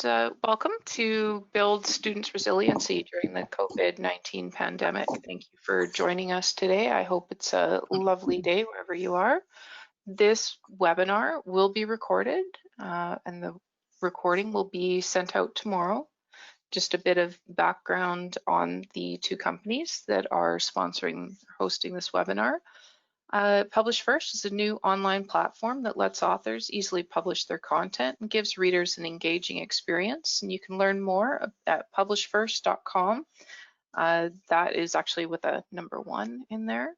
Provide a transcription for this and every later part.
Welcome to Build Students' Resiliency during the COVID-19 pandemic. Thank you for joining us today. I hope it's a lovely day wherever you are. This webinar will be recorded and the recording will be sent out tomorrow. Just a bit of background on the two companies that are hosting this webinar. Publish First is a new online platform that lets authors easily publish their content and gives readers an engaging experience. And you can learn more at publishfirst.com. That is actually with a number 1 in there.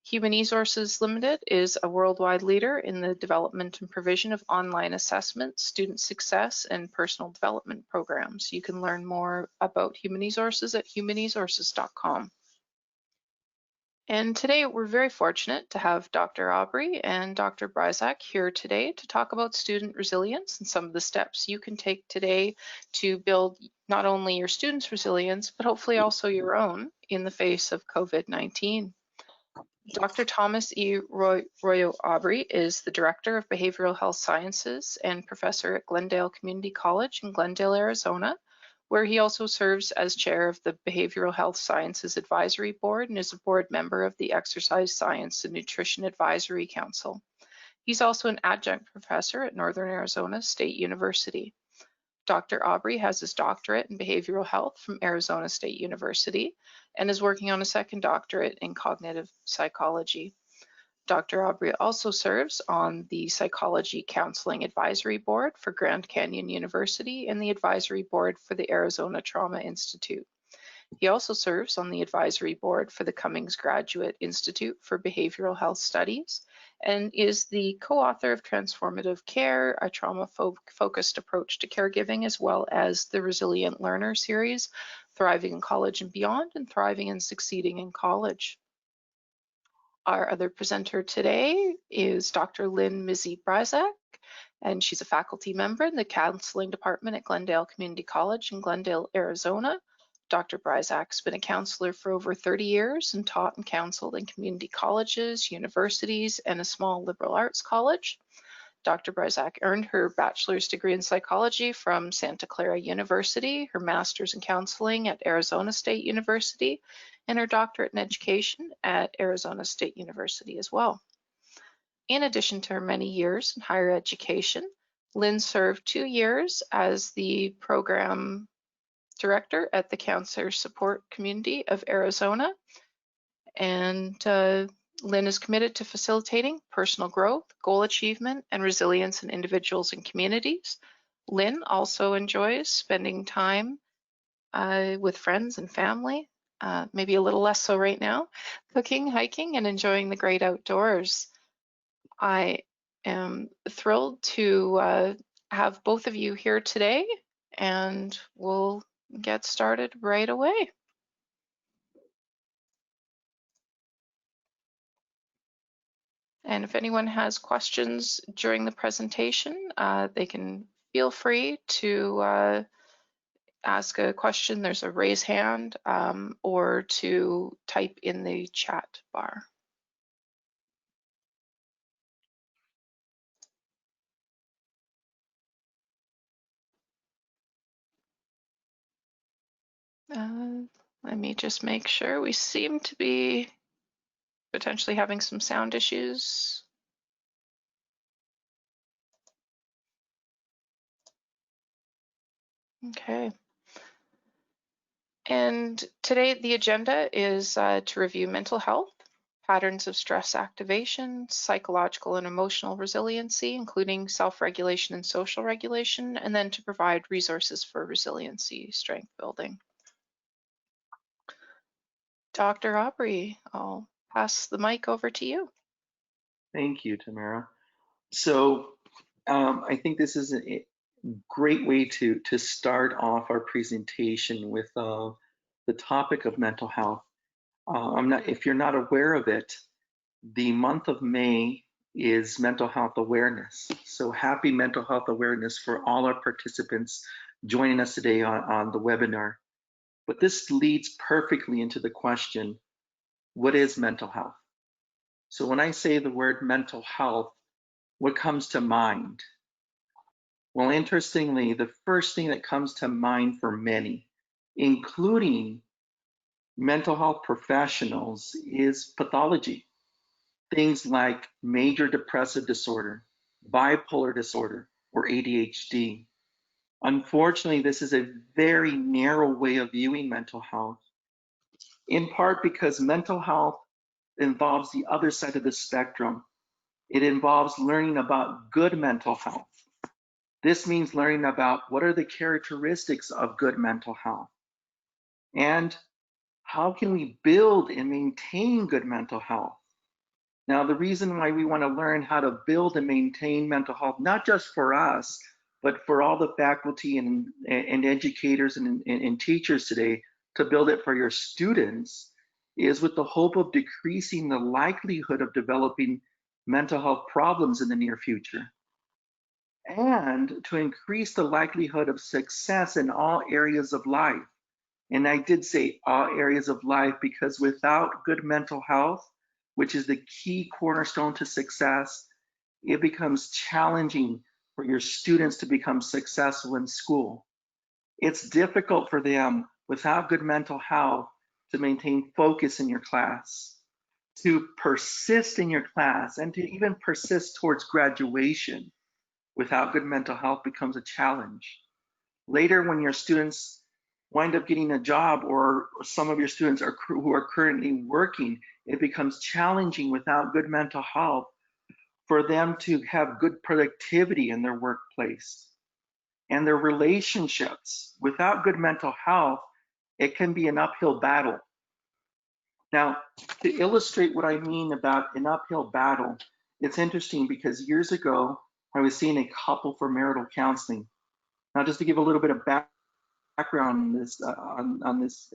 Human Resources Limited is a worldwide leader in the development and provision of online assessment, student success, and personal development programs. You can learn more about Human Resources at humanresources.com. And today we're very fortunate to have Dr. Aubrey and Dr. Bryzak here today to talk about student resilience and some of the steps you can take today to build not only your students' resilience, but hopefully also your own in the face of COVID-19. Dr. Thomas E. Rojo Aubrey is the Director of Behavioral Health Sciences and Professor at Glendale Community College in Glendale, Arizona, where he also serves as chair of the Behavioral Health Sciences Advisory Board and is a board member of the Exercise Science and Nutrition Advisory Council. He's also an adjunct professor at Northern Arizona State University. Dr. Aubrey has his doctorate in behavioral health from Arizona State University and is working on a second doctorate in cognitive psychology. Dr. Aubrey also serves on the Psychology Counseling Advisory Board for Grand Canyon University and the Advisory Board for the Arizona Trauma Institute. He also serves on the Advisory Board for the Cummings Graduate Institute for Behavioral Health Studies and is the co-author of Transformative Care, a trauma-focused approach to caregiving, as well as the Resilient Learner series, Thriving in College and Beyond, and Thriving and Succeeding in College. Our other presenter today is Dr. Lynn Mizzy Bryzak, and she's a faculty member in the counseling department at Glendale Community College in Glendale, Arizona. Dr. Bryzak's been a counselor for over 30 years and taught and counseled in community colleges, universities, and a small liberal arts college. Dr. Bryzak earned her bachelor's degree in psychology from Santa Clara University, her master's in counseling at Arizona State University, and her doctorate in education at Arizona State University as well. In addition to her many years in higher education, Lynn served 2 years as the program director at the Counselor Support Community of Arizona, and Lynn is committed to facilitating personal growth, goal achievement, and resilience in individuals and communities. Lynn also enjoys spending time with friends and family, maybe a little less so right now, cooking, hiking, and enjoying the great outdoors. I am thrilled to have both of you here today, and we'll get started right away. And if anyone has questions during the presentation, they can feel free to ask a question. There's a raise hand or to type in the chat bar. Let me just make sure. We seem to be potentially having some sound issues. Okay. And today the agenda is to review mental health, patterns of stress activation, psychological and emotional resiliency, including self-regulation and social regulation, and then to provide resources for resiliency strength building. Dr. Aubrey, I'll pass the mic over to you. Thank you, Tamara. So I think this is a great way to start off our presentation with the topic of mental health. If you're not aware of it, the month of May is Mental Health Awareness. So happy Mental Health Awareness for all our participants joining us today on the webinar. But this leads perfectly into the question, what is mental health? So when I say the word mental health, what comes to mind? Well, interestingly, the first thing that comes to mind for many, including mental health professionals, is pathology. Things like major depressive disorder, bipolar disorder, or ADHD. Unfortunately, this is a very narrow way of viewing mental health, in part because mental health involves the other side of the spectrum. It involves learning about good mental health. This means learning about what are the characteristics of good mental health and how can we build and maintain good mental health. Now, the reason why we want to learn how to build and maintain mental health, not just for us, but for all the faculty and educators and teachers today, to build it for your students, is with the hope of decreasing the likelihood of developing mental health problems in the near future, and to increase the likelihood of success in all areas of life. And I did say all areas of life because without good mental health, which is the key cornerstone to success, it becomes challenging for your students to become successful in school. It's difficult for them without good mental health to maintain focus in your class, to persist in your class, and to even persist towards graduation without good mental health becomes a challenge. Later, when your students wind up getting a job, or some of your students who are currently working, it becomes challenging without good mental health for them to have good productivity in their workplace and their relationships. Without good mental health, it can be an uphill battle. Now, to illustrate what I mean about an uphill battle, it's interesting because years ago, I was seeing a couple for marital counseling. Now, just to give a little bit of background on this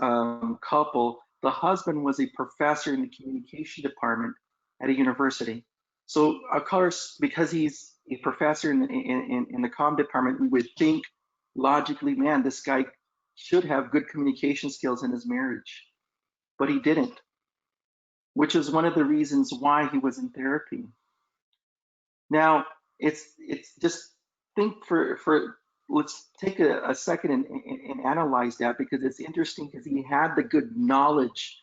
couple, the husband was a professor in the communication department at a university. So, of course, because he's a professor in the comm department, we would think logically, man, this guy should have good communication skills in his marriage, but he didn't, which is one of the reasons why he was in therapy. Now, it's just think for let's take a second and analyze that, because it's interesting because he had the good knowledge,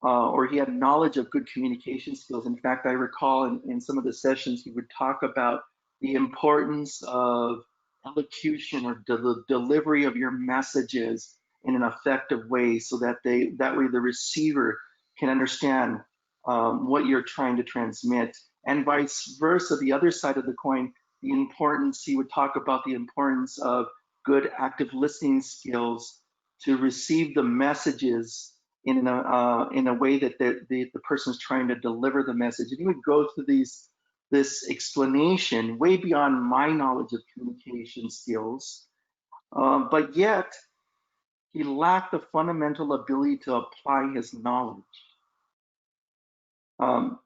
or he had knowledge of good communication skills. In fact, I recall in some of the sessions he would talk about the importance of elocution, or delivery of your messages in an effective way, so that that way the receiver can understand what you're trying to transmit, and vice versa. The other side of the coin, the importance, he would talk about the importance of good active listening skills to receive the messages in a way that the person's trying to deliver the message. And he would go through this explanation way beyond my knowledge of communication skills, but yet he lacked the fundamental ability to apply his knowledge.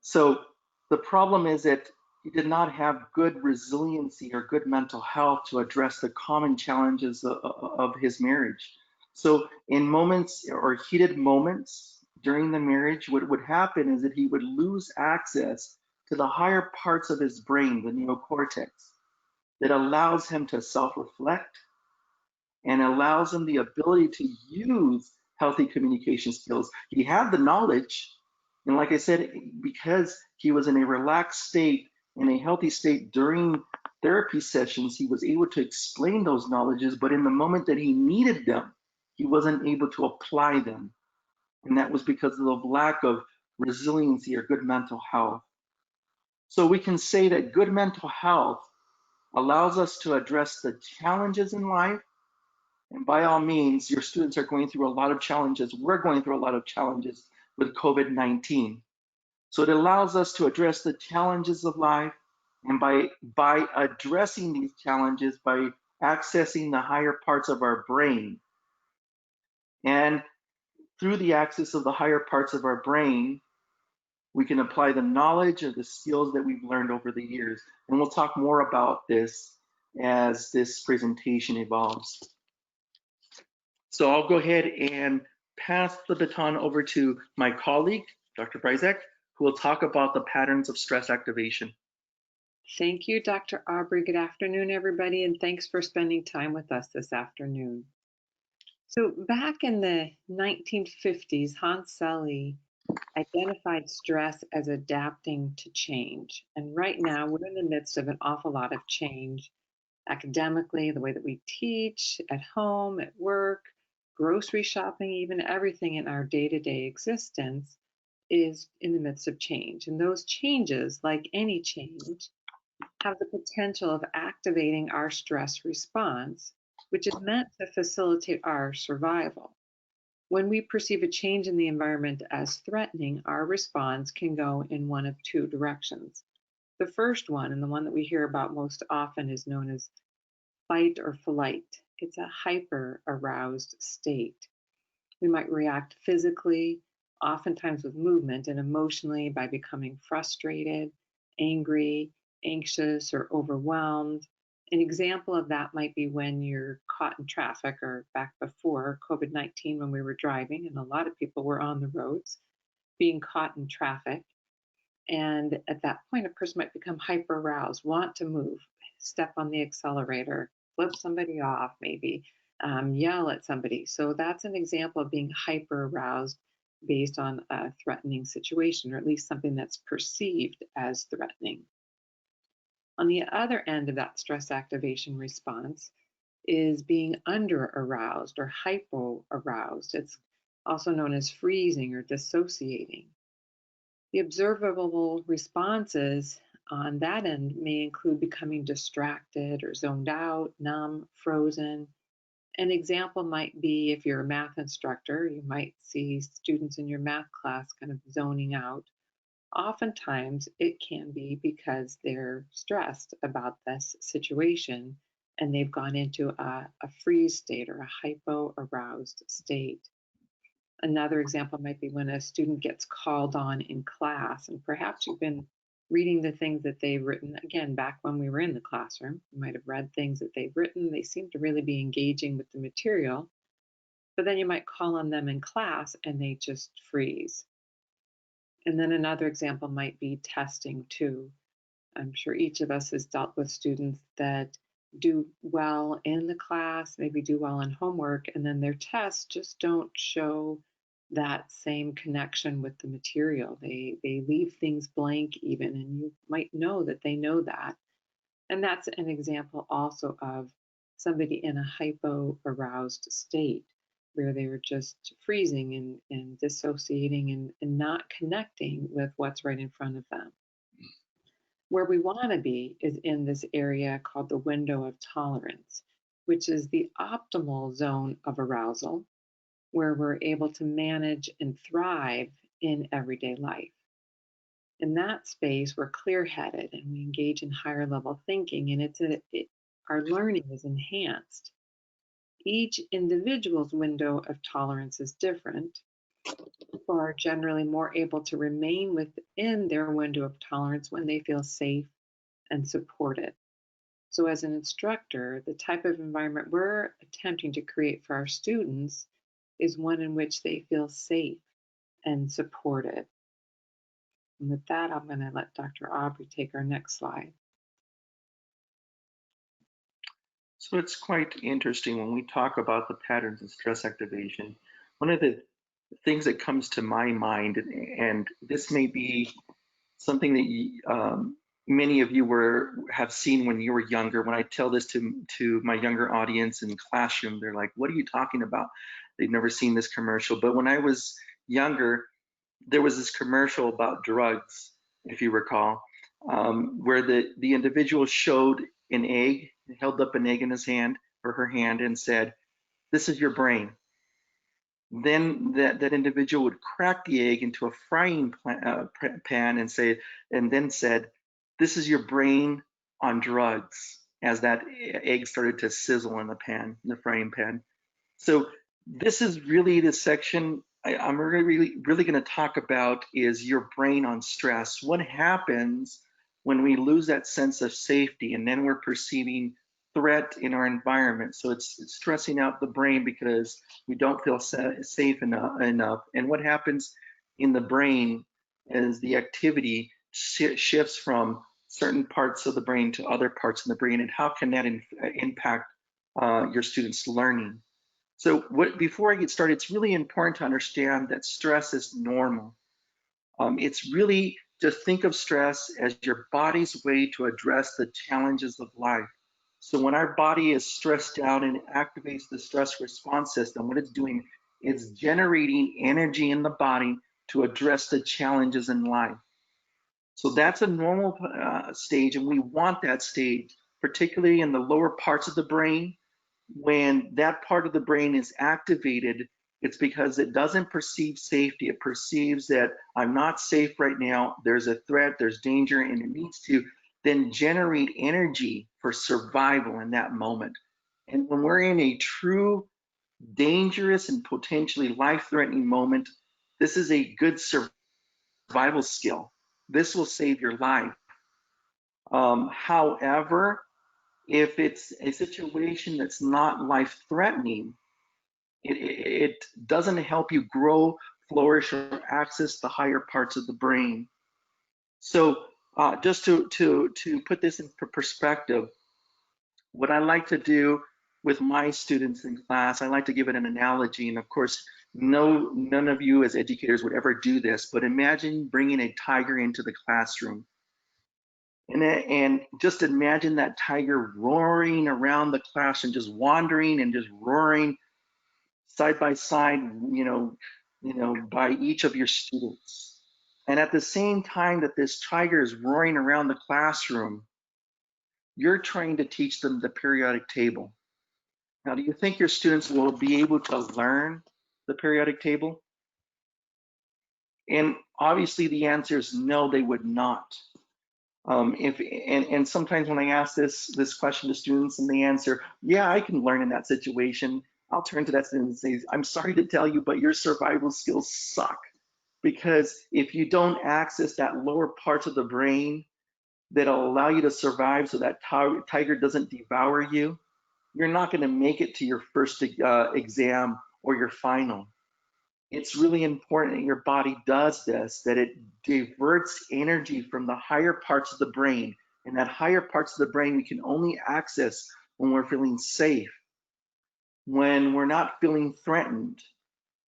So the problem is that he did not have good resiliency or good mental health to address the common challenges of his marriage. So in moments, or heated moments during the marriage, what would happen is that he would lose access to the higher parts of his brain, the neocortex, that allows him to self-reflect and allows him the ability to use healthy communication skills. He had the knowledge, and like I said, because he was in a relaxed state, in a healthy state during therapy sessions, he was able to explain those knowledges, but in the moment that he needed them, he wasn't able to apply them. And that was because of the lack of resiliency or good mental health. So we can say that good mental health allows us to address the challenges in life. And by all means, your students are going through a lot of challenges. We're going through a lot of challenges with COVID-19. So it allows us to address the challenges of life. And by addressing these challenges, by accessing the higher parts of our brain, and through the access of the higher parts of our brain, we can apply the knowledge or the skills that we've learned over the years. And we'll talk more about this as this presentation evolves. So I'll go ahead and pass the baton over to my colleague, Dr. Bryzak, who will talk about the patterns of stress activation. Thank you, Dr. Aubrey. Good afternoon, everybody, and thanks for spending time with us this afternoon. So back in the 1950s, Hans Selye identified stress as adapting to change. And right now, we're in the midst of an awful lot of change academically, the way that we teach, at home, at work, grocery shopping, even everything in our day-to-day existence is in the midst of change. And those changes, like any change, have the potential of activating our stress response, which is meant to facilitate our survival. When we perceive a change in the environment as threatening, our response can go in one of two directions. The first one, and the one that we hear about most often, is known as fight or flight. It's a hyper aroused state. We might react physically, oftentimes with movement, and emotionally by becoming frustrated, angry, anxious, or overwhelmed. An example of that might be when you're caught in traffic, or back before COVID-19 when we were driving and a lot of people were on the roads being caught in traffic. And at that point, a person might become hyper aroused, want to move, step on the accelerator, flip somebody off, maybe yell at somebody. So that's an example of being hyper aroused based on a threatening situation, or at least something that's perceived as threatening. On the other end of that stress activation response is being under aroused or hypo aroused. It's also known as freezing or dissociating. The observable responses on that end may include becoming distracted or zoned out, numb, frozen. An example might be if you're a math instructor, you might see students in your math class kind of zoning out. Oftentimes, it can be because they're stressed about this situation and they've gone into a freeze state or a hypo-aroused state. Another example might be when a student gets called on in class, and perhaps you've been reading the things that they've written. Again, back when we were in the classroom, you might have read things that they've written. They seem to really be engaging with the material, but then you might call on them in class and they just freeze. And then another example might be testing too. I'm sure each of us has dealt with students that do well in the class, maybe do well in homework, and then their tests just don't show that same connection with the material. They leave things blank even, and you might know that they know that. And that's an example also of somebody in a hypo-aroused state where they're just freezing and dissociating and not connecting with what's right in front of them. Where we want to be is in this area called the window of tolerance, which is the optimal zone of arousal, where we're able to manage and thrive in everyday life. In that space, we're clear headed and we engage in higher level thinking, and our learning is enhanced. Each individual's window of tolerance is different. People are generally more able to remain within their window of tolerance when they feel safe and supported. So, as an instructor, the type of environment we're attempting to create for our students is one in which they feel safe and supported. And with that, I'm going to let Dr. Aubrey take our next slide. So it's quite interesting when we talk about the patterns of stress activation. One of the things that comes to my mind, and this may be something that many of you have seen when you were younger. When I tell this to my younger audience in classroom, they're like, "What are you talking about?" They've never seen this commercial. But when I was younger, there was this commercial about drugs, if you recall, where the individual showed an egg, held up an egg in his hand or her hand, and said, "This is your brain." Then that individual would crack the egg into a frying pan and then said, "This is your brain on drugs," as that egg started to sizzle in the frying pan. So this is really the section I'm really going to talk about is your brain on stress. What happens when we lose that sense of safety and then we're perceiving threat in our environment? So it's stressing out the brain because we don't feel safe enough. And what happens in the brain is the activity shifts from certain parts of the brain to other parts of the brain, and how can that impact your students' learning. So before I get started, it's really important to understand that stress is normal. It's really, just think of stress as your body's way to address the challenges of life. So when our body is stressed out and activates the stress response system, what it's doing is generating energy in the body to address the challenges in life. So that's a normal stage, and we want that stage, particularly in the lower parts of the brain. When that part of the brain is activated, it's because it doesn't perceive safety. It perceives that I'm not safe right now, there's a threat, there's danger, and it needs to then generate energy for survival in that moment. And when we're in a true dangerous and potentially life-threatening moment, this is a good survival skill. This will save your life. However, if it's a situation that's not life-threatening, it doesn't help you grow, flourish, or access the higher parts of the brain. So just to put this in perspective, what I like to do with my students in class, I like to give it an analogy. And of course, none of you as educators would ever do this, but imagine bringing a tiger into the classroom. And just imagine that tiger roaring around the classroom, just wandering and just roaring side by side, by each of your students. And at the same time that this tiger is roaring around the classroom, you're trying to teach them the periodic table. Now, do you think your students will be able to learn the periodic table? And obviously the answer is no, they would not. And sometimes when I ask this question to students and they answer, yeah, I can learn in that situation, I'll turn to that student and say, I'm sorry to tell you, but your survival skills suck. Because if you don't access that lower parts of the brain that'll allow you to survive so that tiger doesn't devour you, you're not going to make it to your first exam or your final. It's really important that your body does this, that it diverts energy from the higher parts of the brain. And that higher parts of the brain we can only access when we're feeling safe, when we're not feeling threatened.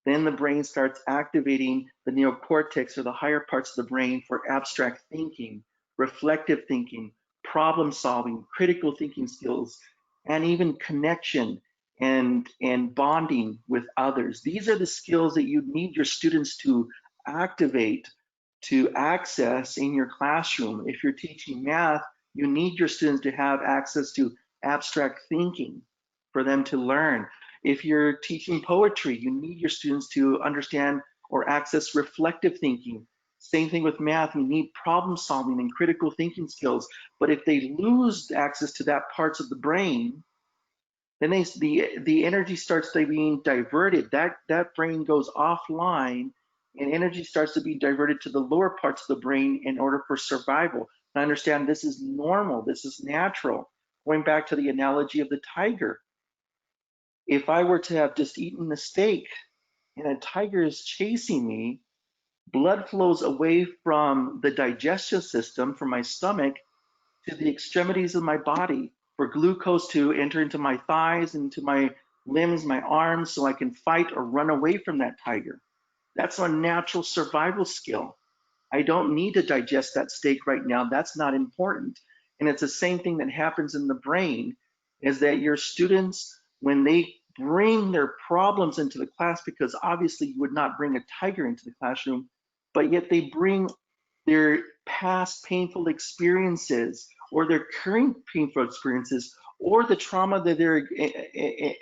Then the brain starts activating the neocortex, or the higher parts of the brain, for abstract thinking, reflective thinking, problem solving, critical thinking skills, and even connection and bonding with others. These are the skills that you need your students to activate, to access in your classroom. If you're teaching math, you need your students to have access to abstract thinking for them to learn. If you're teaching poetry, you need your students to understand or access reflective thinking. Same thing with math, you need problem solving and critical thinking skills. But if they lose access to that parts of the brain, then the energy starts to being diverted. That brain goes offline, and energy starts to be diverted to the lower parts of the brain in order for survival. And I understand this is normal, this is natural. Going back to the analogy of the tiger, if I were to have just eaten a steak and a tiger is chasing me, blood flows away from the digestive system, from my stomach, to the extremities of my body for glucose to enter into my thighs, into my limbs, my arms, so I can fight or run away from that tiger. That's a natural survival skill. I don't need to digest that steak right now. That's not important. And it's the same thing that happens in the brain, is that your students, when they bring their problems into the class, because obviously you would not bring a tiger into the classroom, but yet they bring their past painful experiences or their current painful experiences or the trauma that they're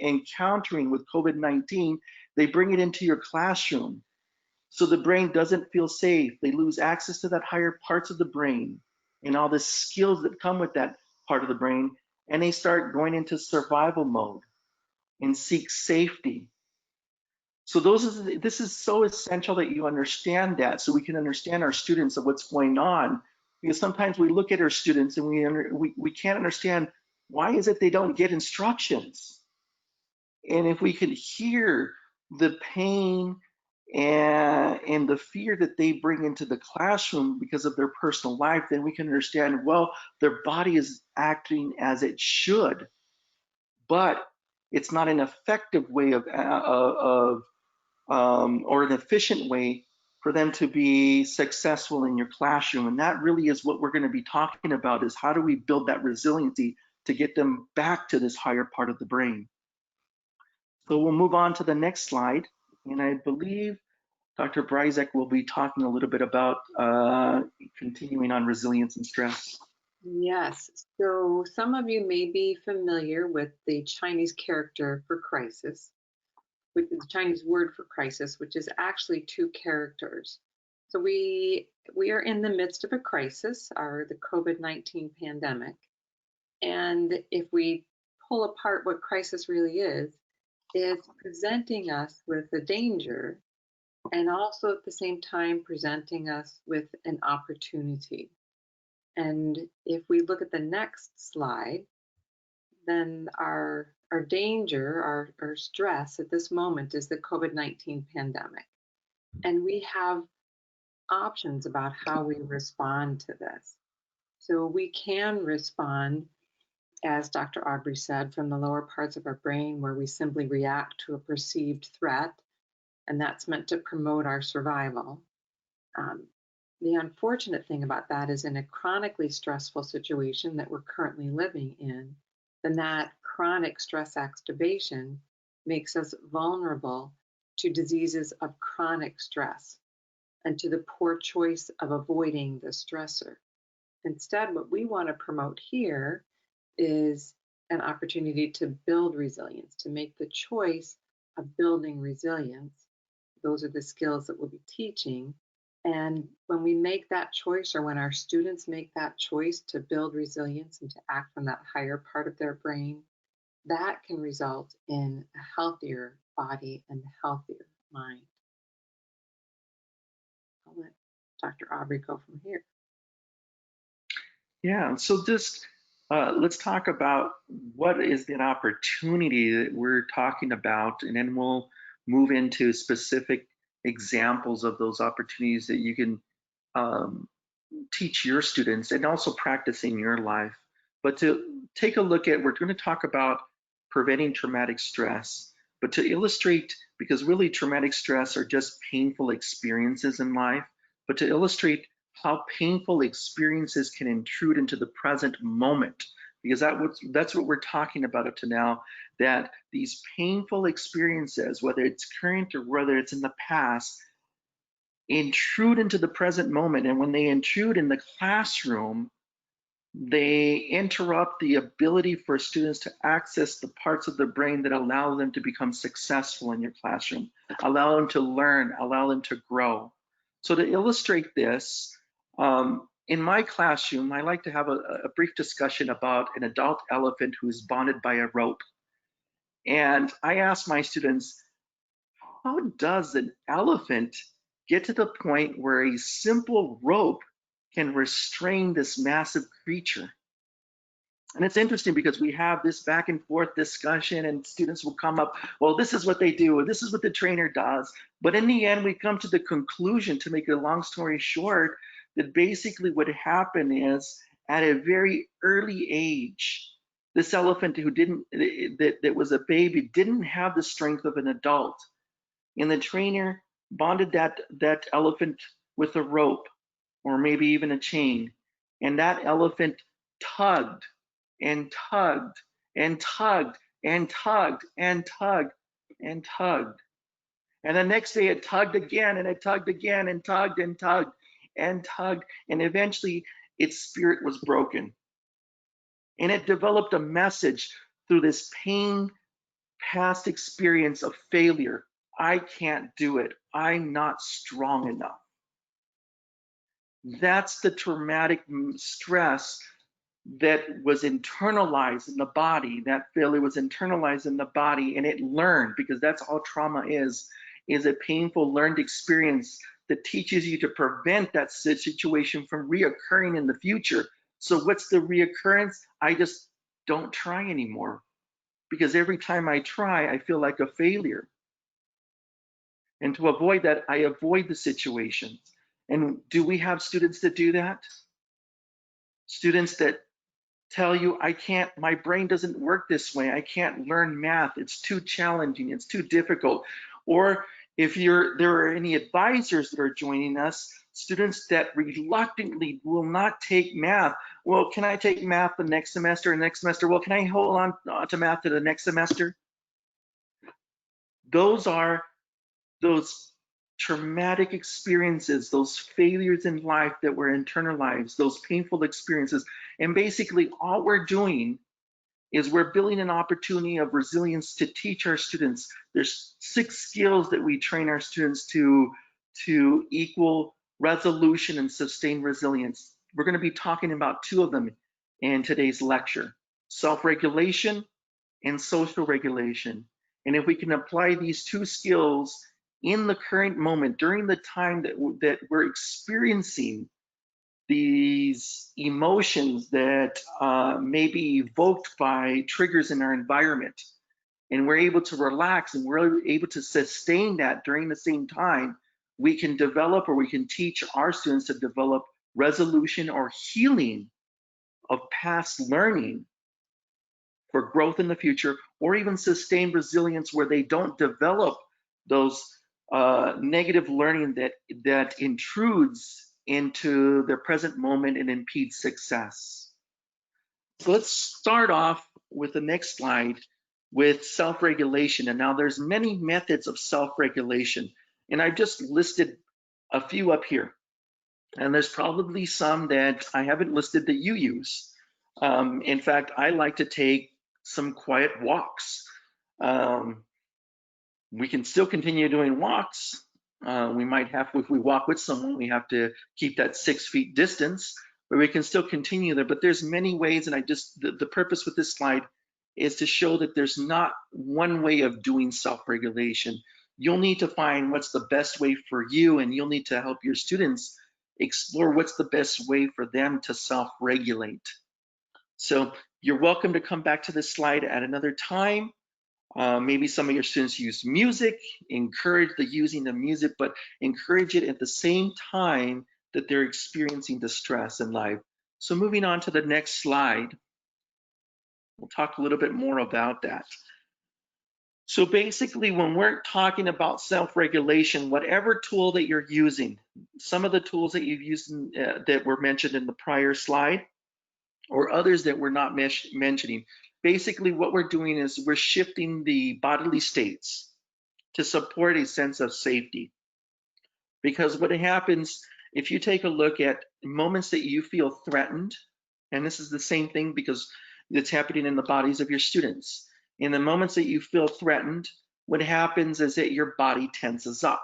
encountering with COVID-19, they bring it into your classroom. So the brain doesn't feel safe. They lose access to that higher parts of the brain and all the skills that come with that part of the brain. And they start going into survival mode and seek safety. So this is so essential that you understand that, so we can understand our students of what's going on. Because sometimes we look at our students and we can't understand, why is it they don't get instructions? And if we could hear the pain and the fear that they bring into the classroom because of their personal life, then we can understand, well, their body is acting as it should, but it's not an effective way or an efficient way for them to be successful in your classroom. And that really is what we're going to be talking about, is how do we build that resiliency to get them back to this higher part of the brain. So we'll move on to the next slide. And I believe Dr. Bryzak will be talking a little bit about continuing on resilience and stress. Yes, so some of you may be familiar with the Chinese character for crisis, with the Chinese word for crisis, which is actually two characters. So we are in the midst of a crisis, the COVID-19 pandemic. And if we pull apart what crisis really is, it's presenting us with a danger and also at the same time presenting us with an opportunity. And if we look at the next slide, then our danger, our stress at this moment is the COVID-19 pandemic. And we have options about how we respond to this. So we can respond, as Dr. Aubrey said, from the lower parts of our brain where we simply react to a perceived threat, and that's meant to promote our survival. The unfortunate thing about that is in a chronically stressful situation that we're currently living in, then that chronic stress activation makes us vulnerable to diseases of chronic stress and to the poor choice of avoiding the stressor. Instead, what we want to promote here is an opportunity to build resilience, to make the choice of building resilience. Those are the skills that we'll be teaching. And when we make that choice, or when our students make that choice to build resilience and to act from that higher part of their brain, that can result in a healthier body and a healthier mind. I'll let Dr. Aubrey go from here. Yeah, so just let's talk about what is the opportunity that we're talking about, and then we'll move into specific examples of those opportunities that you can teach your students and also practice in your life. But to take a look at, we're going to talk about preventing traumatic stress, but to illustrate, because really traumatic stress are just painful experiences in life, but to illustrate how painful experiences can intrude into the present moment, because that's what we're talking about up to now, that these painful experiences, whether it's current or whether it's in the past, intrude into the present moment. And when they intrude in the classroom, they interrupt the ability for students to access the parts of the brain that allow them to become successful in your classroom, allow them to learn, allow them to grow. So to illustrate this, in my classroom, I like to have a brief discussion about an adult elephant who is bonded by a rope. And I ask my students, how does an elephant get to the point where a simple rope can restrain this massive creature? And it's interesting because we have this back and forth discussion, and students will come up, well, this is what they do, or this is what the trainer does. But in the end, we come to the conclusion, to make a long story short, that basically what happened is at a very early age, this elephant that was a baby didn't have the strength of an adult. And the trainer bonded that elephant with a rope, or maybe even a chain. And that elephant tugged and tugged and tugged and tugged and tugged and tugged. And the next day it tugged again and it tugged again and tugged and tugged and tugged. And eventually its spirit was broken. And it developed a message through this pain, past experience of failure. I can't do it. I'm not strong enough. That's the traumatic stress that was internalized in the body. That failure was internalized in the body, and it learned, because that's all trauma is a painful learned experience that teaches you to prevent that situation from reoccurring in the future. So what's the reoccurrence? I just don't try anymore, because every time I try, I feel like a failure. And to avoid that, I avoid the situations. And do we have students that do that? Students that tell you, I can't, my brain doesn't work this way. I can't learn math. It's too challenging. It's too difficult. Or if there are any advisors that are joining us, students that reluctantly will not take math. Well, can I take math the next semester and next semester? Well, can I hold on to math to the next semester? Those are those traumatic experiences, those failures in life that were internalized, those painful experiences. And basically all we're doing is we're building an opportunity of resilience to teach our students. There's 6 skills that we train our students to equal resolution and sustain resilience. We're going to be talking about 2 of them in today's lecture: self-regulation and social regulation. And if we can apply these 2 skills in the current moment, during the time that we're experiencing these emotions that may be evoked by triggers in our environment, and we're able to relax and we're able to sustain that during the same time, we can develop, or we can teach our students to develop resolution or healing of past learning for growth in the future, or even sustained resilience where they don't develop those negative learning that intrudes into their present moment and impedes success. So let's start off with the next slide with self-regulation. And now there's many methods of self-regulation, and I've just listed a few up here. And there's probably some that I haven't listed that you use. In fact, I like to take some quiet walks. We can still continue doing walks. We might have, if we walk with someone, we have to keep that 6 feet distance, but we can still continue there. But there's many ways, and the purpose with this slide is to show that there's not one way of doing self-regulation. You'll need to find what's the best way for you, and you'll need to help your students explore what's the best way for them to self-regulate. So you're welcome to come back to this slide at another time. Maybe some of your students use music. Encourage the using of music, but encourage it at the same time that they're experiencing distress in life. So moving on to the next slide, we'll talk a little bit more about that. So basically, when we're talking about self-regulation, whatever tool that you're using, some of the tools that you've used that were mentioned in the prior slide, or others that we're not mentioning, basically what we're doing is we're shifting the bodily states to support a sense of safety. Because what happens, if you take a look at moments that you feel threatened, and this is the same thing because it's happening in the bodies of your students. In the moments that you feel threatened, what happens is that your body tenses up.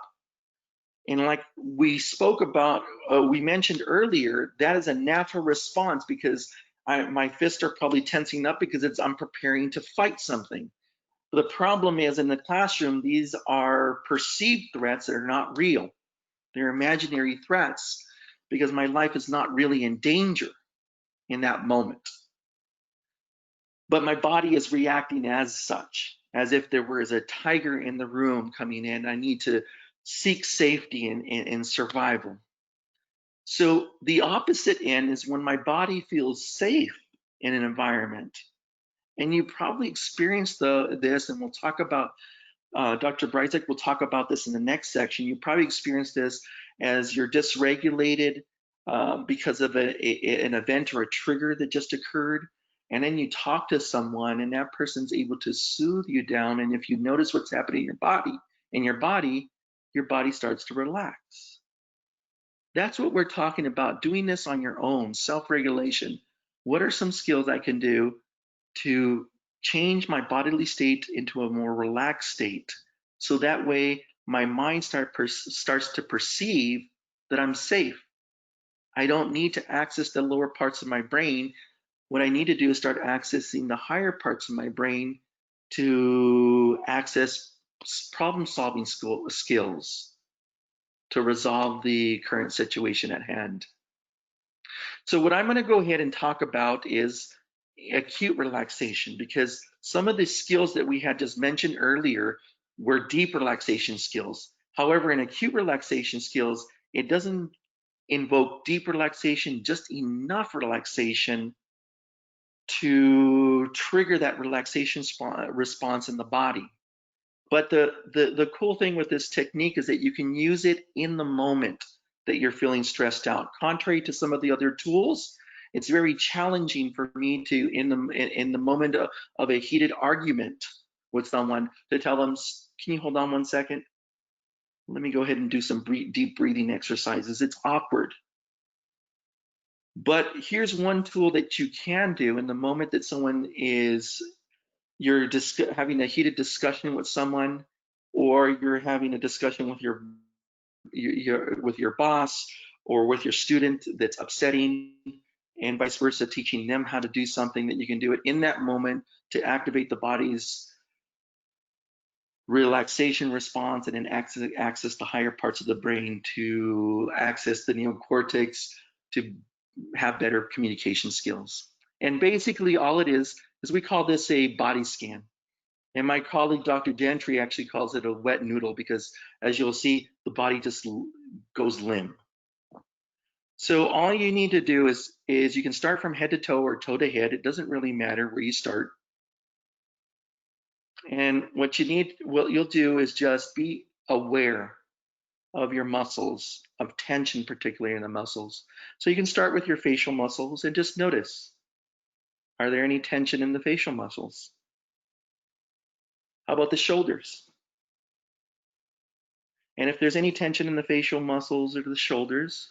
And like we spoke about, we mentioned earlier, that is a natural response because my fists are probably tensing up because I'm preparing to fight something. But the problem is in the classroom, these are perceived threats that are not real. They're imaginary threats because my life is not really in danger in that moment. But my body is reacting as such, as if there was a tiger in the room coming in. I need to seek safety and survival. So the opposite end is when my body feels safe in an environment. And you probably experienced this, and we'll talk about, Dr. Breisach will talk about this in the next section. You probably experienced this as you're dysregulated because of an event or a trigger that just occurred. And then you talk to someone and that person's able to soothe you down. And if you notice what's happening in your body starts to relax. That's what we're talking about, doing this on your own, self-regulation. What are some skills I can do to change my bodily state into a more relaxed state? So that way my mind starts to perceive that I'm safe. I don't need to access the lower parts of my brain. What I need to do is start accessing the higher parts of my brain to access problem-solving skills to resolve the current situation at hand. So what I'm going to go ahead and talk about is acute relaxation, because some of the skills that we had just mentioned earlier were deep relaxation skills. However, in acute relaxation skills, it doesn't invoke deep relaxation, just enough relaxation to trigger that relaxation response in the body. But the cool thing with this technique is that you can use it in the moment that you're feeling stressed out. Contrary to some of the other tools, it's very challenging for me to, in the moment of a heated argument with someone, to tell them, can you hold on 1 second? Let me go ahead and do some deep breathing exercises. It's awkward. But here's one tool that you can do in the moment that you're having a heated discussion with someone, or you're having a discussion with your boss or with your student that's upsetting, and vice versa, teaching them how to do something, that you can do it in that moment to activate the body's relaxation response and then access the higher parts of the brain, to access the neocortex, to have better communication skills. And basically all it is we call this a body scan. And my colleague, Dr. Gentry, actually calls it a wet noodle, because as you'll see, the body just goes limp. So all you need to do is you can start from head to toe or toe to head. It doesn't really matter where you start. And what you'll do is just be aware of your muscles, of tension, particularly in the muscles. So you can start with your facial muscles and just notice, are there any tension in the facial muscles? How about the shoulders? And if there's any tension in the facial muscles or the shoulders,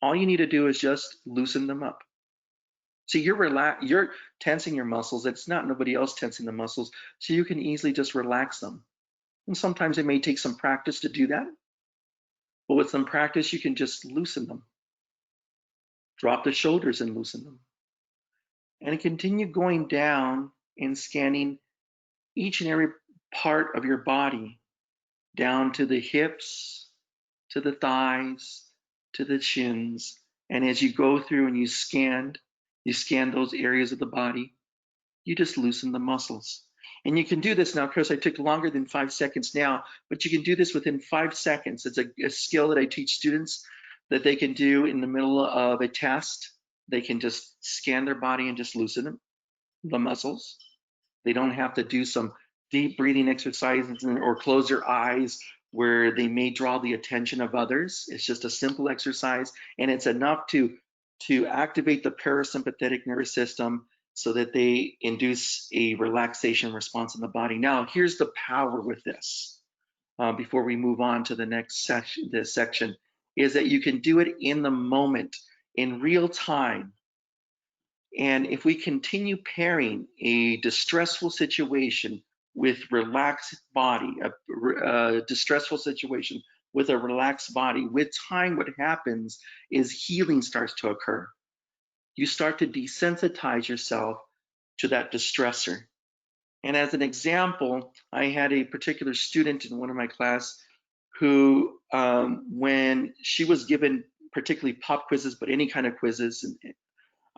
all you need to do is just loosen them up. So you're tensing your muscles. It's not nobody else tensing the muscles. So you can easily just relax them. And sometimes it may take some practice to do that. But with some practice, you can just loosen them. Drop the shoulders and loosen them. And continue going down and scanning each and every part of your body, down to the hips, to the thighs, to the shins. And as you go through and you scan those areas of the body, you just loosen the muscles. And you can do this now. Of course, I took longer than 5 seconds now, but you can do this within 5 seconds. It's a skill that I teach students that they can do in the middle of a test. They can just scan their body and just loosen the muscles. They don't have to do some deep breathing exercises or close their eyes where they may draw the attention of others. It's just a simple exercise, and it's enough to activate the parasympathetic nervous system so that they induce a relaxation response in the body. Now, here's the power with this. Before we move on to the next section, is that you can do it in the moment, in real time. And if we continue pairing a distressful situation with relaxed body, a distressful situation with a relaxed body, with time, what happens is healing starts to occur. You start to desensitize yourself to that distressor. And as an example, I had a particular student in one of my class who, when she was given particularly pop quizzes, but any kind of quizzes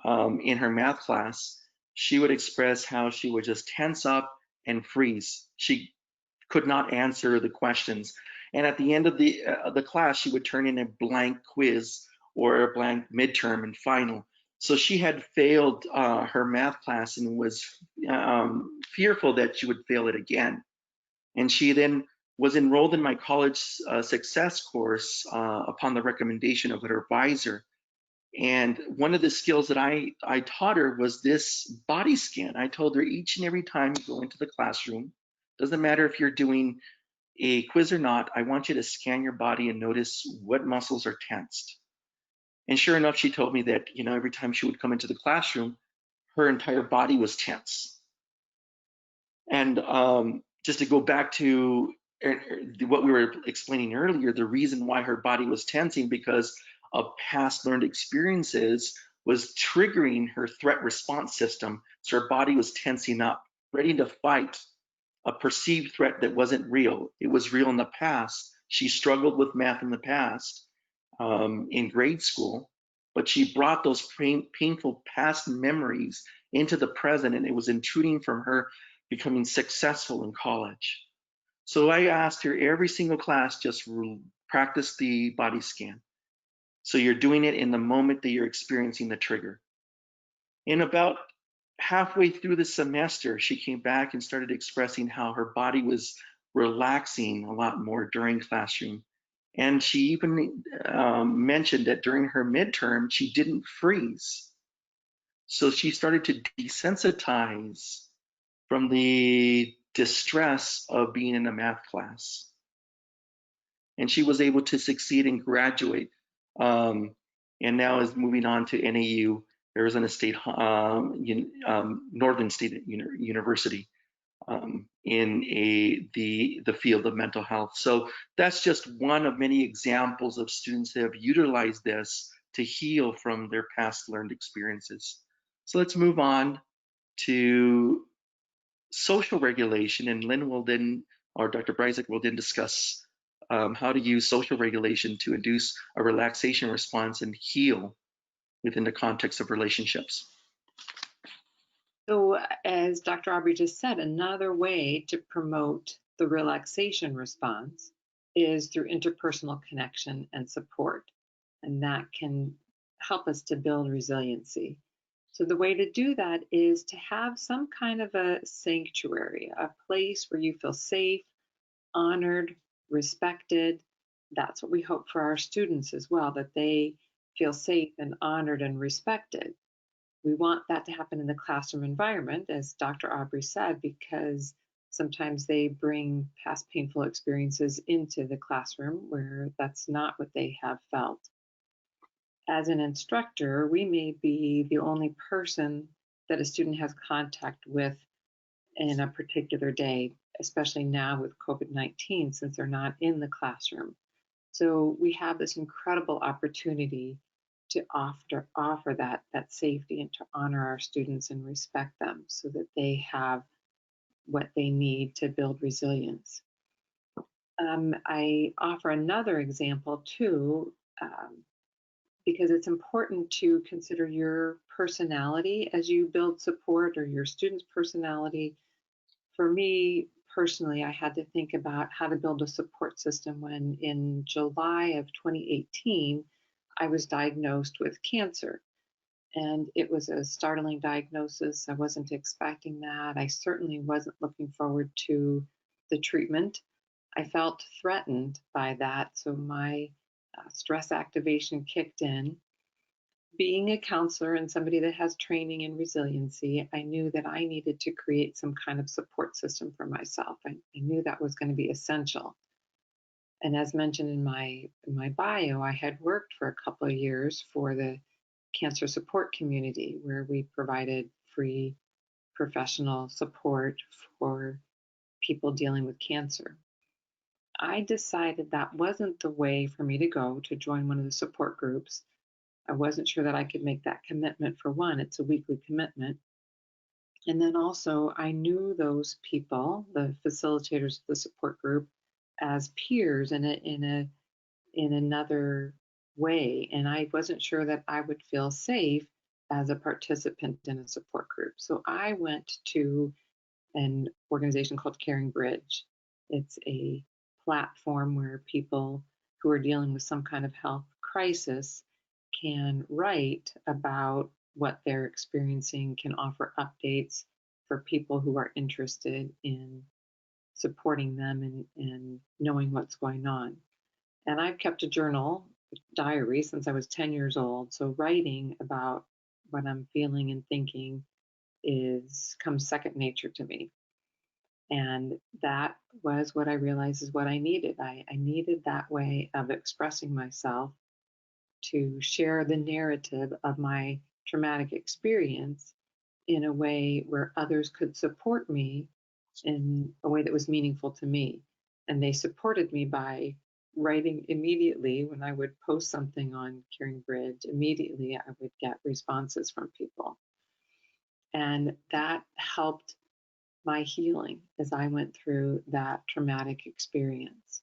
in her math class, she would express how she would just tense up and freeze. She could not answer the questions. And at the end of the class, she would turn in a blank quiz or a blank midterm and final. So she had failed her math class and was fearful that she would fail it again. And she then was enrolled in my college success course upon the recommendation of her advisor. And one of the skills that I taught her was this body scan. I told her each and every time you go into the classroom, doesn't matter if you're doing a quiz or not, I want you to scan your body and notice what muscles are tensed. And sure enough, she told me that, every time she would come into the classroom, her entire body was tense. And just to go back to what we were explaining earlier, the reason why her body was tensing because of past learned experiences was triggering her threat response system. So her body was tensing up, ready to fight a perceived threat that wasn't real. It was real in the past. She struggled with math in the past in grade school, but she brought those painful past memories into the present, and it was intruding from her becoming successful in college. So I asked her every single class, just practice the body scan. So you're doing it in the moment that you're experiencing the trigger. And about halfway through the semester, she came back and started expressing how her body was relaxing a lot more during classroom. And she even mentioned that during her midterm, she didn't freeze. So she started to desensitize from the distress of being in a math class. And she was able to succeed and graduate. And now is moving on to NAU, Arizona State, Northern State University, in the field of mental health. So that's just one of many examples of students that have utilized this to heal from their past learned experiences. So let's move on to social regulation, and Lynn will then, or Dr. Bryzik will then discuss how to use social regulation to induce a relaxation response and heal within the context of relationships. So, as Dr. Aubrey just said, another way to promote the relaxation response is through interpersonal connection and support. And that can help us to build resiliency. So, the way to do that is to have some kind of a sanctuary, a place where you feel safe, honored, respected. That's what we hope for our students as well, that they feel safe and honored and respected. We want that to happen in the classroom environment, as Dr. Aubrey said, because sometimes they bring past painful experiences into the classroom where that's not what they have felt. As an instructor, we may be the only person that a student has contact with in a particular day, especially now with COVID-19, since they're not in the classroom. So we have this incredible opportunity to offer that safety and to honor our students and respect them so that they have what they need to build resilience. I offer another example too, because it's important to consider your personality as you build support, or your students' personality. For me personally, I had to think about how to build a support system when in July of 2018, I was diagnosed with cancer. And it was a startling diagnosis. I wasn't expecting that. I certainly wasn't looking forward to the treatment. I felt threatened by that. So my stress activation kicked in. Being a counselor and somebody that has training in resiliency, I knew that I needed to create some kind of support system for myself. I knew that was going to be essential. And as mentioned in my bio, I had worked for a couple of years for the cancer support community, where we provided free professional support for people dealing with cancer. I decided that wasn't the way for me to go, to join one of the support groups. I wasn't sure that I could make that commitment. For one, it's a weekly commitment. And then also, I knew those people, the facilitators of the support group, as peers in another way. And I wasn't sure that I would feel safe as a participant in a support group. So I went to an organization called Caring Bridge. It's a platform where people who are dealing with some kind of health crisis can write about what they're experiencing, can offer updates for people who are interested in supporting them and knowing what's going on. And I've kept a journal, diary, since I was 10 years old. So writing about what I'm feeling and thinking comes second nature to me. And that was what I realized is what I needed. I needed that way of expressing myself, to share the narrative of my traumatic experience in a way where others could support me in a way that was meaningful to me. And they supported me by writing immediately. When I would post something on Caring Bridge, immediately I would get responses from people. And that helped my healing as I went through that traumatic experience.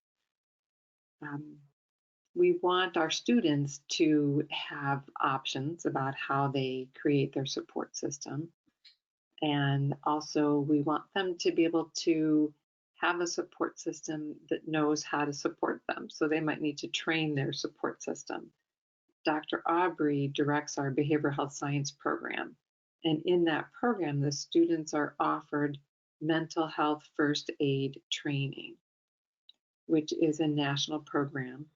We want our students to have options about how they create their support system. And also, we want them to be able to have a support system that knows how to support them. So they might need to train their support system. Dr. Aubrey directs our behavioral health science program. And in that program, the students are offered mental health first aid training, which is a national program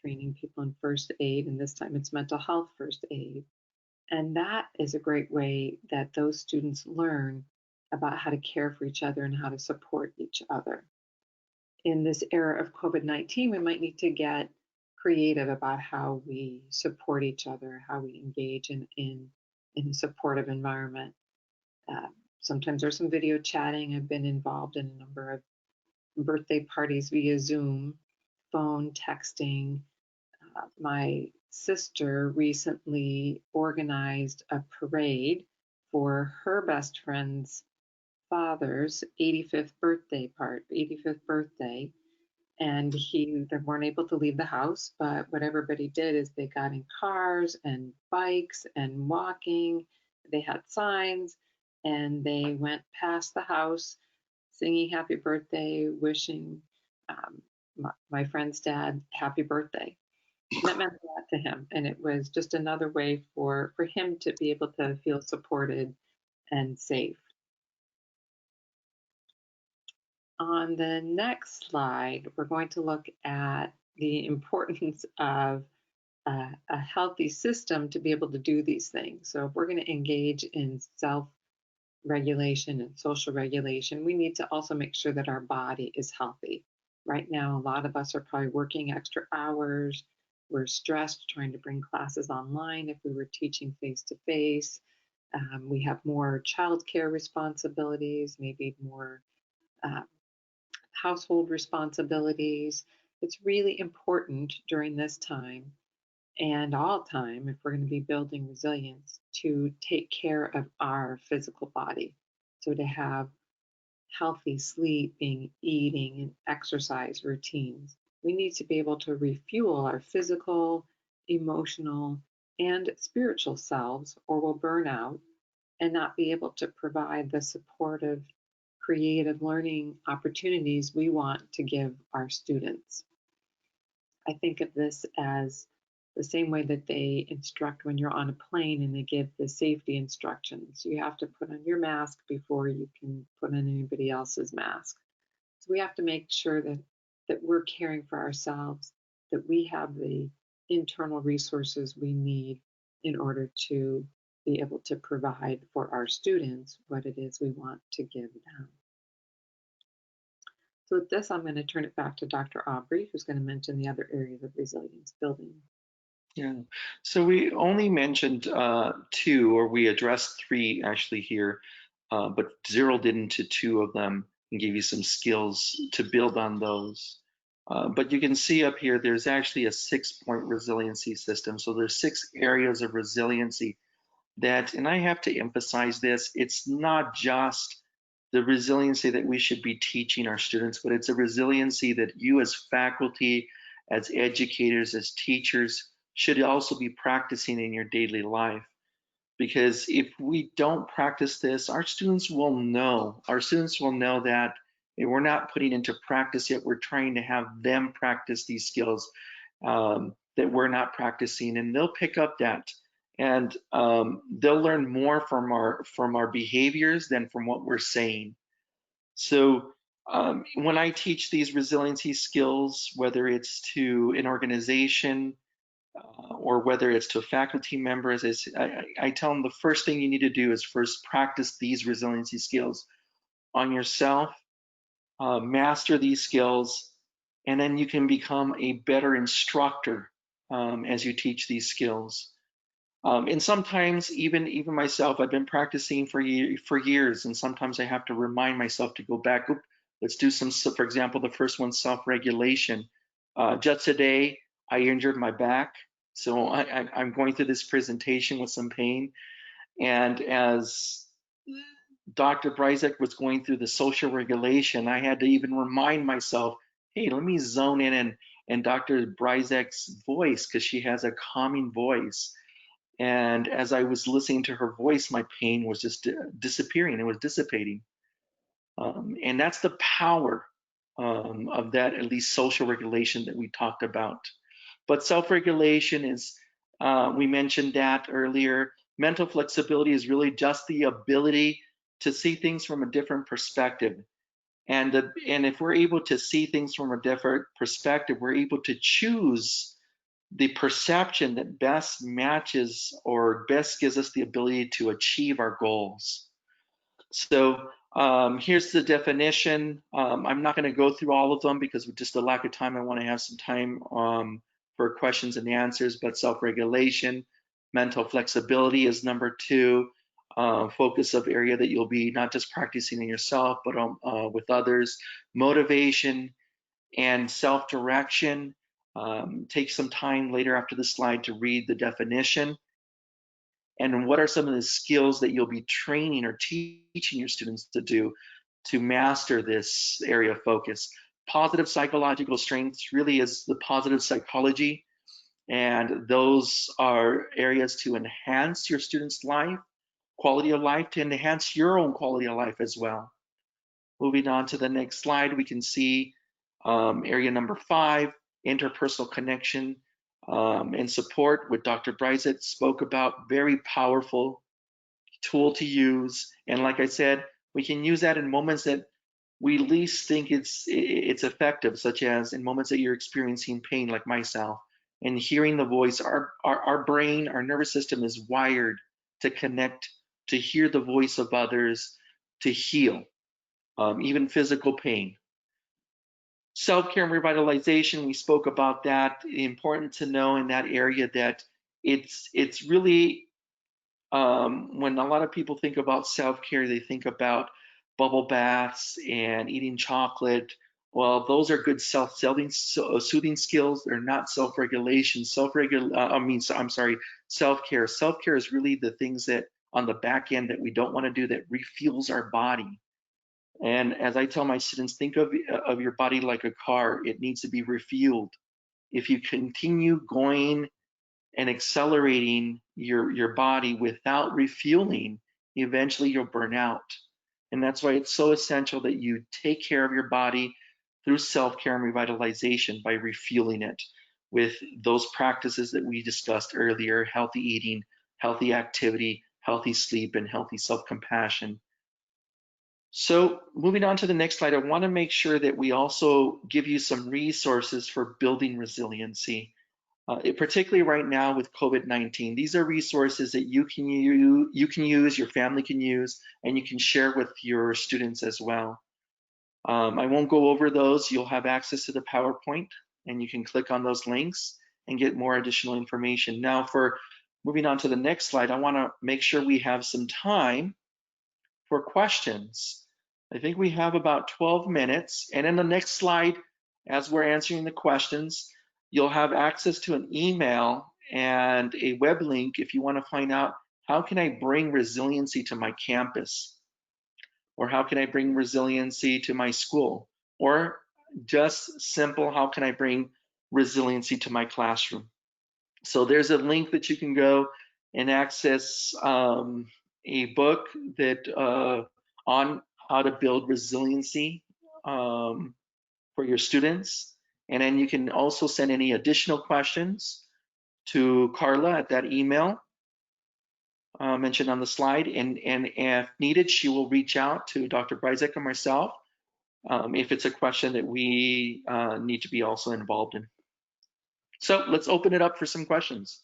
training people in first aid. And this time it's mental health first aid. And that is a great way that those students learn about how to care for each other and how to support each other. In this era of COVID-19, we might need to get creative about how we support each other, how we engage in a supportive environment. Sometimes there's some video chatting. I've been involved in a number of birthday parties via Zoom, phone, texting. My sister recently organized a parade for her best friend's father's 85th birthday. And they weren't able to leave the house, but what everybody did is they got in cars and bikes and walking. They had signs and they went past the house singing happy birthday, wishing my friend's dad happy birthday. And that meant a lot to him. And it was just another way for him to be able to feel supported and safe. On the next slide, we're going to look at the importance of a healthy system to be able to do these things. So if we're going to engage in self-regulation and social regulation, we need to also make sure that our body is healthy. Right now, a lot of us are probably working extra hours. We're stressed trying to bring classes online if we were teaching face-to-face. We have more childcare responsibilities, maybe more household responsibilities. It's really important during this time and all time, if we're going to be building resilience, to take care of our physical body. So to have healthy sleeping, eating, and exercise routines. We need to be able to refuel our physical, emotional, and spiritual selves, or we'll burn out and not be able to provide the supportive, creative learning opportunities we want to give our students. I think of this as the same way that they instruct when you're on a plane and they give the safety instructions. You have to put on your mask before you can put on anybody else's mask. So we have to make sure that we're caring for ourselves, that we have the internal resources we need in order to be able to provide for our students what it is we want to give them. So with this, I'm going to turn it back to Dr. Aubrey, who's going to mention the other areas of resilience building. Yeah, so we only mentioned two, or we addressed three actually here, but zeroed into two of them and gave you some skills to build on those. But you can see up here, there's actually a 6-point resiliency system. So there's 6 areas of resiliency that, and I have to emphasize this, it's not just the resiliency that we should be teaching our students, but it's a resiliency that you as faculty, as educators, as teachers, should also be practicing in your daily life. Because if we don't practice this, our students will know. Our students will know that we're not putting into practice yet. We're trying to have them practice these skills that we're not practicing, and they'll pick up that. And they'll learn more from our behaviors than from what we're saying. So when I teach these resiliency skills, whether it's to an organization or whether it's to faculty members, I tell them the first thing you need to do is first practice these resiliency skills on yourself, master these skills, and then you can become a better instructor as you teach these skills. And sometimes even myself, I've been practicing for years, and sometimes I have to remind myself to go back. Let's do some, for example, the first one, self-regulation. Just today, I injured my back, so I'm going through this presentation with some pain. And as Dr. Bryzek was going through the social regulation, I had to even remind myself, hey, let me zone in and Dr. Bryzek's voice, because she has a calming voice. And as I was listening to her voice, my pain was just disappearing. It was dissipating. And that's the power of that at least social regulation that we talked about. But self-regulation is, we mentioned that earlier. Mental flexibility is really just the ability to see things from a different perspective. And if we're able to see things from a different perspective, we're able to choose the perception that best matches or best gives us the ability to achieve our goals. So here's the definition. I'm not going to go through all of them because with just a lack of time, I want to have some time for questions and answers, but self-regulation, mental flexibility is number 2. Focus of area that you'll be not just practicing in yourself, but with others. Motivation and self-direction. Take some time later after the slide to read the definition. And what are some of the skills that you'll be training or teaching your students to do to master this area of focus? Positive psychological strengths really is the positive psychology, and those are areas to enhance your students' life, quality of life, to enhance your own quality of life as well. Moving on to the next slide, we can see area number 5, interpersonal connection and support, what Dr. Bryzett spoke about. Very powerful tool to use. And like I said, we can use that in moments that we least think it's effective, such as in moments that you're experiencing pain, like myself, and hearing the voice. Our brain, our nervous system is wired to connect, to hear the voice of others, to heal, even physical pain. Self-care and revitalization, we spoke about that. Important to know in that area that it's really, when a lot of people think about self-care, they think about bubble baths and eating chocolate. Well, those are good soothing skills. They're not self-regulation. Self-care. Self-care is really the things that on the back end that we don't want to do that refuels our body. And as I tell my students, think of your body like a car. It needs to be refueled. If you continue going and accelerating your body without refueling, eventually you'll burn out. And that's why it's so essential that you take care of your body through self-care and revitalization by refueling it with those practices that we discussed earlier: healthy eating, healthy activity, healthy sleep, and healthy self-compassion. So moving on to the next slide, I want to make sure that we also give you some resources for building resiliency. Particularly right now with COVID-19, these are resources that you can use, your family can use, and you can share with your students as well. I won't go over those. You'll have access to the PowerPoint, and you can click on those links and get more additional information. Now, for moving on to the next slide, I want to make sure we have some time for questions. I think we have about 12 minutes, and in the next slide, as we're answering the questions, you'll have access to an email and a web link if you want to find out how can I bring resiliency to my campus, or how can I bring resiliency to my school, or just simple, how can I bring resiliency to my classroom. So there's a link that you can go and access a book that on how to build resiliency for your students. And then you can also send any additional questions to Carla at that email mentioned on the slide. And if needed, she will reach out to Dr. Bryzett or myself if it's a question that we need to be also involved in. So let's open it up for some questions.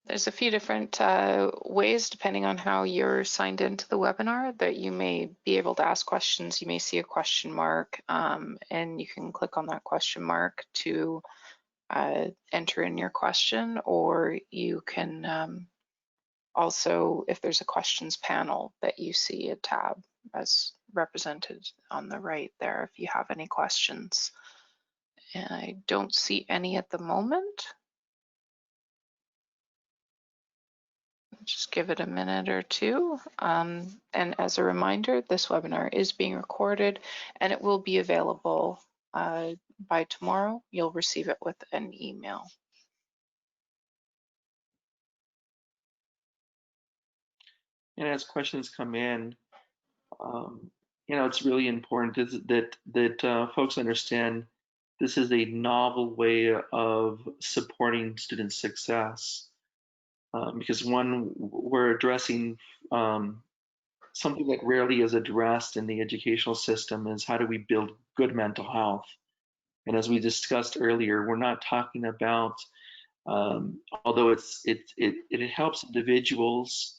There's a few different ways, depending on how you're signed into the webinar, that you may be able to ask questions. You may see a question mark, and you can click on that question mark to enter in your question, or you can also, if there's a questions panel, that you see a tab as represented on the right there if you have any questions. And I don't see any at the moment. Just give it a minute or two. And as a reminder, this webinar is being recorded and it will be available by tomorrow. You'll receive it with an email. And as questions come in, it's really important that folks understand this is a novel way of supporting student success. Because one, we're addressing something that rarely is addressed in the educational system is how do we build good mental health? And as we discussed earlier, we're not talking about, although it helps individuals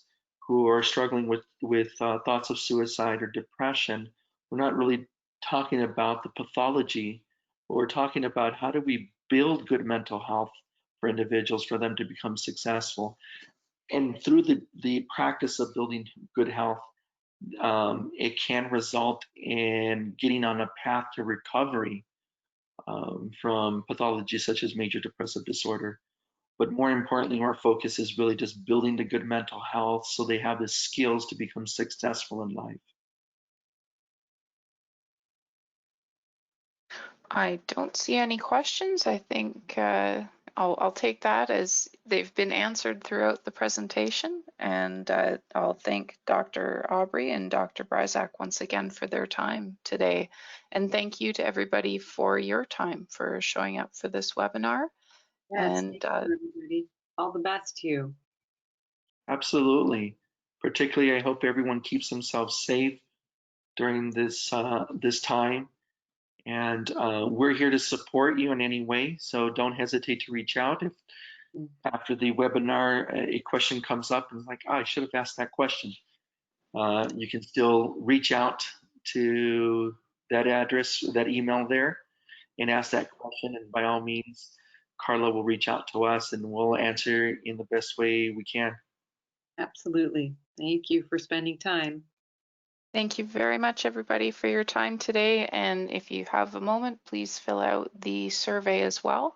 who are struggling with thoughts of suicide or depression. We're not really talking about the pathology. But we're talking about how do we build good mental health for individuals for them to become successful. And through the practice of building good health, it can result in getting on a path to recovery from pathologies such as major depressive disorder. But more importantly, our focus is really just building the good mental health so they have the skills to become successful in life. I don't see any questions. I think I'll take that as they've been answered throughout the presentation. And I'll thank Dr. Aubrey and Dr. Bryzak once again for their time today. And thank you to everybody for your time for showing up for this webinar. Yes, And thank you, everybody. All the best to you. Absolutely. Particularly, I hope everyone keeps themselves safe during this time. And we're here to support you in any way. So don't hesitate to reach out if after the webinar a question comes up and it's like, oh, I should have asked that question. You can still reach out to that address, that email there, and ask that question. And by all means, Carla will reach out to us and we'll answer in the best way we can. Absolutely. Thank you for spending time. thank you very much, everybody, for your time today. And if you have a moment, please fill out the survey as well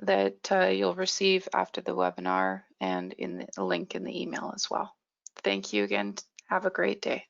that you'll receive after the webinar and in the link in the email as well. Thank you again. Have a great day.